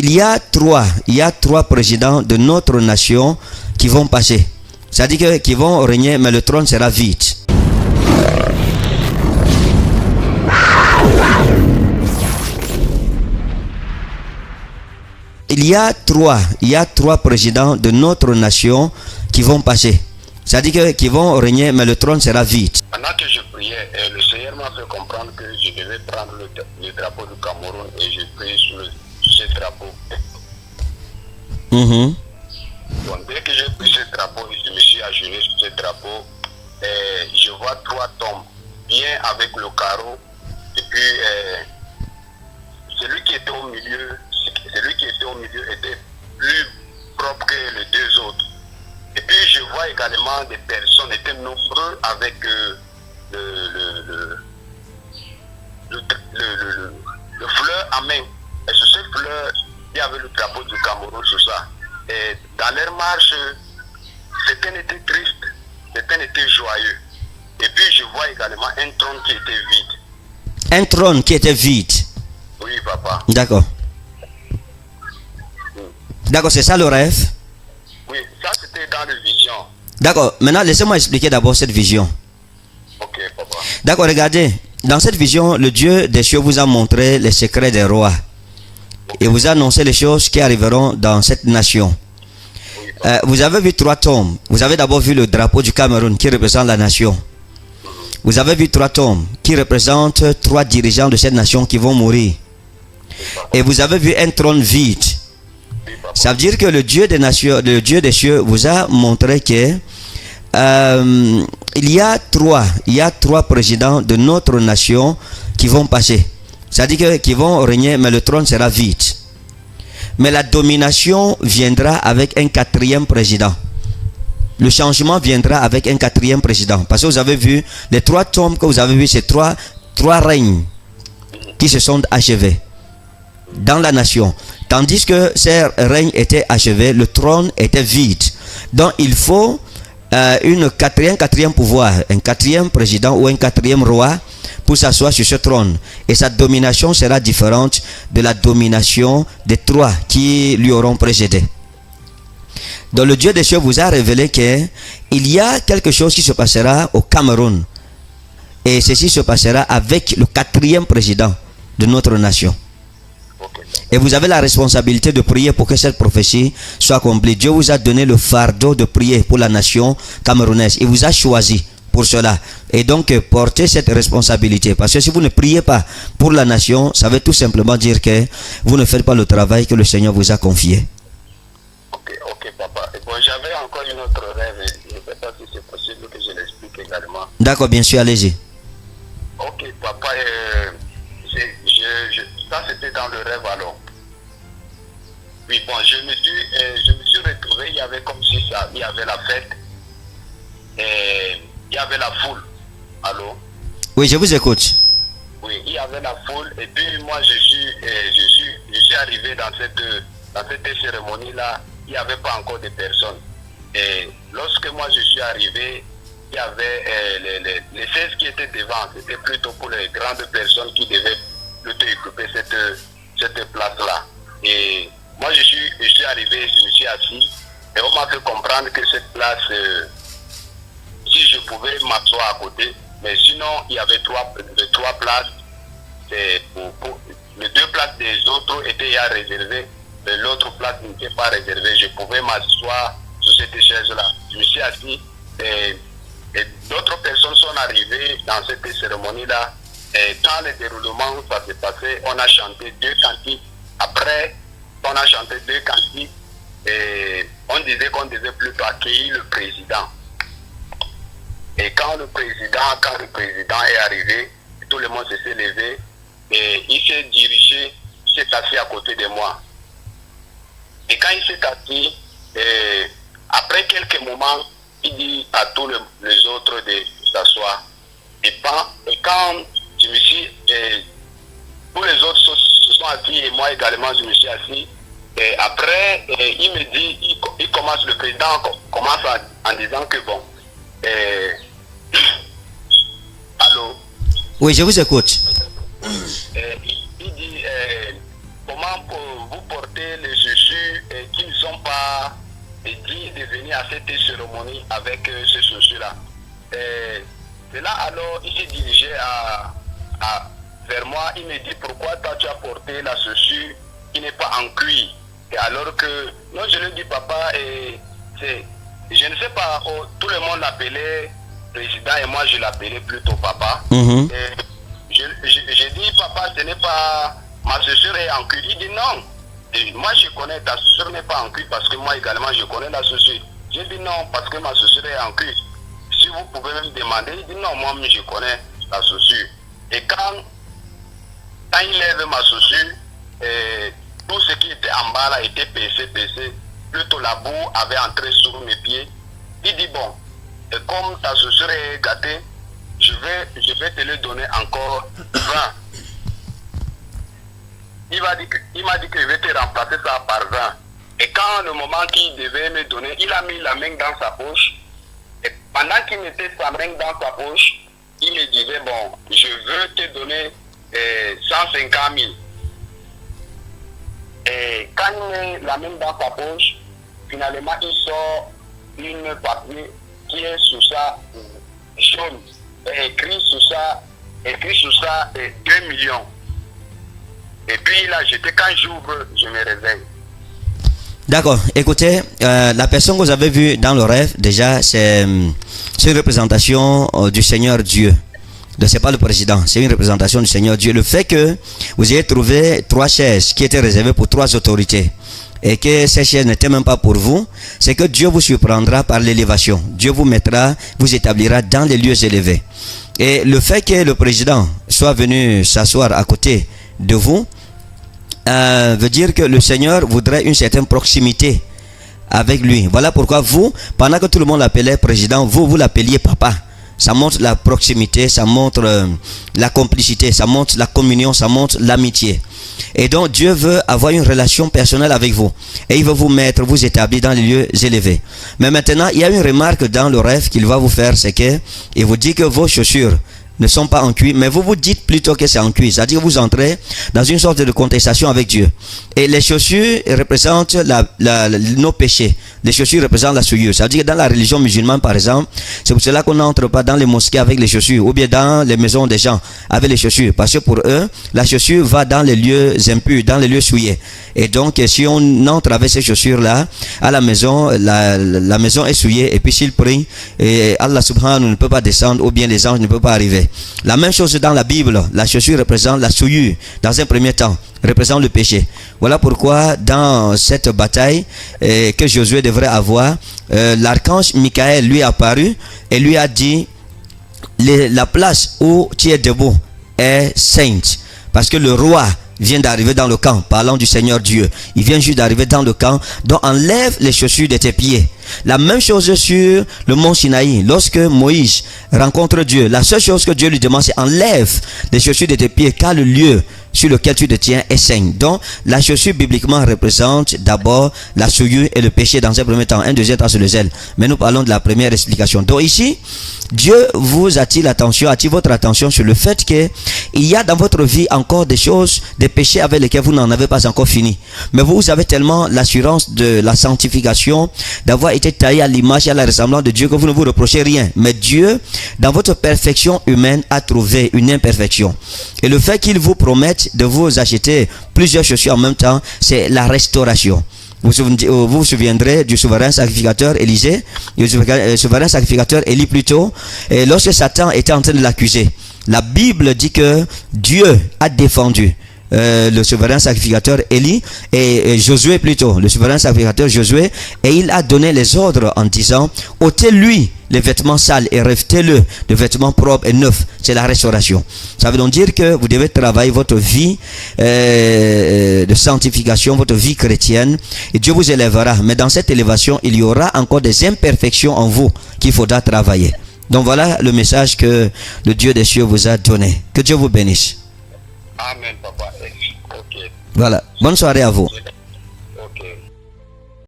il y a trois présidents de notre nation qui vont passer. C'est-à-dire qu'ils vont régner, mais le trône sera vide. Il y a trois présidents de notre nation qui vont passer. C'est-à-dire qu'ils vont régner, mais le trône sera vide. Pendant que je priais, le Seigneur m'a fait comprendre que je devais prendre le drapeau du Cameroun et je priais sur ce drapeau. Donc dès que j'ai pris ce drapeau, je me suis agenouillé sur ce drapeau et je vois trois tombes, bien avec le carreau. Et puis celui qui était au milieu était plus propre que les deux autres. Et puis je vois également des personnes étaient nombreux avec le fleur en main. Et sur ces fleurs, il y avait le drapeau du Cameroun sur ça. Et dans leur marche, certains étaient tristes, certains étaient joyeux. Et puis je vois également un trône qui était vide. Un trône qui était vide. Oui, papa. D'accord. D'accord, c'est ça le rêve? Oui, ça c'était dans la vision. D'accord, maintenant laissez-moi expliquer d'abord cette vision. Ok, papa. D'accord, regardez, dans cette vision, le Dieu des cieux vous a montré les secrets des rois. Et vous a annoncé les choses qui arriveront dans cette nation. Vous avez vu trois tombes. Vous avez d'abord vu le drapeau du Cameroun qui représente la nation. Vous avez vu trois tombes qui représentent trois dirigeants de cette nation qui vont mourir. Et vous avez vu un trône vide. Ça veut dire que le Dieu des nations, le Dieu des cieux vous a montré que il y a trois présidents de notre nation qui vont passer. C'est-à-dire qu'ils vont régner, mais le trône sera vide. Mais la domination viendra avec un quatrième président. Le changement viendra avec un quatrième président. Parce que vous avez vu, les trois tombes que vous avez vu, c'est trois règnes qui se sont achevés dans la nation. Tandis que ces règnes étaient achevés, le trône était vide. Donc il faut un quatrième pouvoir, un quatrième président ou un quatrième roi pour s'asseoir sur ce trône. Et sa domination sera différente de la domination des trois qui lui auront précédé. Donc le Dieu des cieux vous a révélé qu'il y a quelque chose qui se passera au Cameroun. Et ceci se passera avec le quatrième président de notre nation. Et vous avez la responsabilité de prier pour que cette prophétie soit accomplie. Dieu vous a donné le fardeau de prier pour la nation camerounaise. Il vous a choisi pour cela. Et donc, portez cette responsabilité. Parce que si vous ne priez pas pour la nation, ça veut tout simplement dire que vous ne faites pas le travail que le Seigneur vous a confié. Ok, papa. Et bon, j'avais encore une autre rêve. Je ne sais pas si c'est possible que je l'explique également. D'accord, bien sûr, allez-y. Ok, papa. Ça, c'était dans le rêve alors. Oui, bon, je me suis retrouvé, il y avait comme si ça, il y avait la fête, et il y avait la foule. Allô? Oui, je vous écoute. Oui, il y avait la foule, et puis moi, je suis arrivé dans cette cérémonie-là, il n'y avait pas encore de personnes. Et lorsque moi, je suis arrivé, il y avait les 16 qui étaient devant, c'était plutôt pour les grandes personnes qui devaient plutôt occuper cette place-là. Et moi, je suis arrivé, je me suis assis, et on m'a fait comprendre que cette place, si je pouvais m'asseoir à côté, mais sinon, il y avait trois places. Les deux places des autres étaient déjà réservées, mais l'autre place n'était pas réservée. Je pouvais m'asseoir sur cette chaise-là. Je me suis assis, et d'autres personnes sont arrivées dans cette cérémonie-là. Et dans le déroulement où ça s'est passé, on a chanté 2 cantiques. Après, on a chanté 2 cantiques et on disait qu'on devait plutôt accueillir le président. Et quand le président est arrivé, tout le monde s'est levé et il s'est dirigé, il s'est assis à côté de moi. Et quand il s'est assis, après quelques moments, il dit à tous les autres de s'asseoir. Et quand je me suis, tous les autres se sont assis et moi également je me suis assis. Et après, il me dit, il commence, le président commence en disant que bon, allô? Oui, je vous écoute. Il dit, comment vous portez et dit de venir à cette cérémonie avec ces chaussures-là. C'est là alors il s'est dirigé vers moi, il me dit pourquoi toi tu as porté la chaussure qui n'est pas en cuir. Et alors que, non, je lui dis papa, je ne sais pas, tout le monde l'appelait président et moi je l'appelais plutôt papa. Je dis papa, ce n'est pas, ma chaussure est en cuir. Il dit non. Et moi je connais, ta chaussure n'est pas en cuir parce que moi également je connais la chaussure. J'ai dit non parce que ma chaussure est en cuir. Si vous pouvez me demander, il dit non, moi je connais la chaussure. Et quand il lève ma chaussure, tout ce qui était en bas là était PC. Plutôt la boue avait entré sur mes pieds. Il dit bon, et comme ta chaussure est gâtée, je vais te le donner encore 20. Il m'a dit que je vais te remplacer ça par 20. Et quand le moment qu'il devait me donner, il a mis la main dans sa poche. Et pendant qu'il mettait sa main dans sa poche, il me disait bon, je veux te donner 150 000. Et quand il met la main dans sa poche, finalement il sort une papier qui est sous ça jaune. Et écrit sous ça 2 millions. Et puis il a jeté, quand j'ouvre, je me réveille. D'accord, écoutez, la personne que vous avez vue dans le rêve, déjà, c'est une représentation du Seigneur Dieu. Donc, c'est pas le président, c'est une représentation du Seigneur Dieu. Le fait que vous ayez trouvé 3 chaises qui étaient réservées pour 3 autorités et que ces chaises n'étaient même pas pour vous, c'est que Dieu vous surprendra par l'élévation. Dieu vous mettra, vous établira dans les lieux élevés. Et le fait que le président soit venu s'asseoir à côté de vous veut dire que le Seigneur voudrait une certaine proximité avec lui. Voilà pourquoi vous, pendant que tout le monde l'appelait président, vous l'appeliez papa. Ça montre la proximité, ça montre la complicité, ça montre la communion, ça montre l'amitié. Et donc Dieu veut avoir une relation personnelle avec vous. Et il veut vous mettre, vous établir dans les lieux élevés. Mais maintenant, il y a une remarque dans le rêve qu'il va vous faire, c'est que il vous dit que vos chaussures ne sont pas en cuir, mais vous vous dites plutôt que c'est en cuir. C'est-à-dire que vous entrez dans une sorte de contestation avec Dieu. Et les chaussures représentent nos péchés. Les chaussures représentent la souillure. C'est-à-dire que dans la religion musulmane, par exemple, c'est pour cela qu'on n'entre pas dans les mosquées avec les chaussures, ou bien dans les maisons des gens avec les chaussures. Parce que pour eux, la chaussure va dans les lieux impurs, dans les lieux souillés. Et donc, si on entre avec ces chaussures-là, à la maison, la maison est souillée. Et puis s'il prie, et Allah subhanahu ne peut pas descendre, ou bien les anges ne peuvent pas arriver. La même chose dans la Bible, la chaussure représente la souillure, dans un premier temps, représente le péché. Voilà pourquoi dans cette bataille que Josué devrait avoir, l'archange Michael lui est apparu et lui a dit, la place où tu es debout est sainte, parce que le roi vient d'arriver dans le camp, parlant du Seigneur Dieu. Il vient juste d'arriver dans le camp, donc enlève les chaussures de tes pieds. La même chose sur le mont Sinaï. Lorsque Moïse rencontre Dieu, la seule chose que Dieu lui demande, c'est enlève les chaussures de tes pieds, car le lieu sur lequel tu te tiens est saint. Donc, la chaussure bibliquement représente d'abord la souillure et le péché dans un premier temps. Un deuxième temps, c'est le zèle. Mais nous parlons de la première explication. Donc ici, Dieu vous attire votre attention sur le fait que il y a dans votre vie encore des choses, des péchés avec lesquels vous n'en avez pas encore fini. Mais vous avez tellement l'assurance de la sanctification, d'avoir été taillé à l'image et à la ressemblance de Dieu, que vous ne vous reprochez rien. Mais Dieu, dans votre perfection humaine, a trouvé une imperfection. Et le fait qu'il vous promette de vous acheter plusieurs chaussures en même temps, c'est la restauration. Vous vous souviendrez du souverain sacrificateur Élisée, le souverain sacrificateur Élie plutôt, et lorsque Satan était en train de l'accuser, la Bible dit que Dieu a défendu le souverain sacrificateur Élie et Josué plutôt, le souverain sacrificateur Josué, et il a donné les ordres en disant, ôtez-lui les vêtements sales et revêtez-le de vêtements propres et neufs. C'est la restauration. Ça veut donc dire que vous devez travailler votre vie de sanctification, votre vie chrétienne, et Dieu vous élèvera. Mais dans cette élévation, il y aura encore des imperfections en vous qu'il faudra travailler. Donc voilà le message que le Dieu des cieux vous a donné. Que Dieu vous bénisse. Amen, papa. Okay. Voilà. Bonne soirée à vous.